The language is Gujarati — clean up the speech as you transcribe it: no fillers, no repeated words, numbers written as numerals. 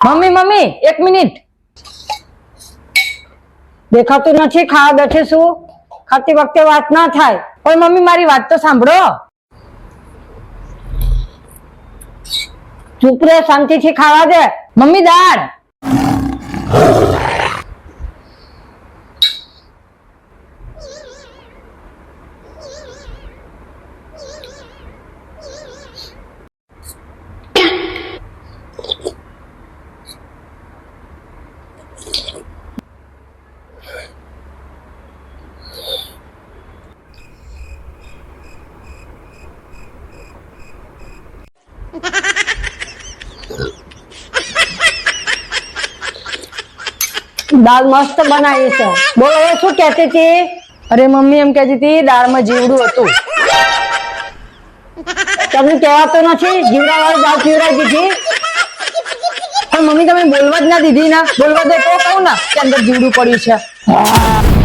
મમ્મી મમ્મી 1 મિનિટ દેખાતું નથી ખાવા બેઠે છું ખાતી વખતે વાત ના થાય પણ મમ્મી મારી વાત તો સાંભળો ચૂપ રે શાંતિથી ખાવા દે મમ્મી દાળ દાળ મસ્ત બનાવી છે બોલો એ શું કહેતી હતી અરે મમ્મી એમ કહેતી હતી દાળમાં જીવડું હતું તમને કહેવાતું નથી જીવડા વાળી દાળ પીવડાવી દીધી પણ મમ્મી તમે બોલવા જ ના દીધી ના બોલવા દે તો કહું ને કે અંદર જીવડું પડ્યું છે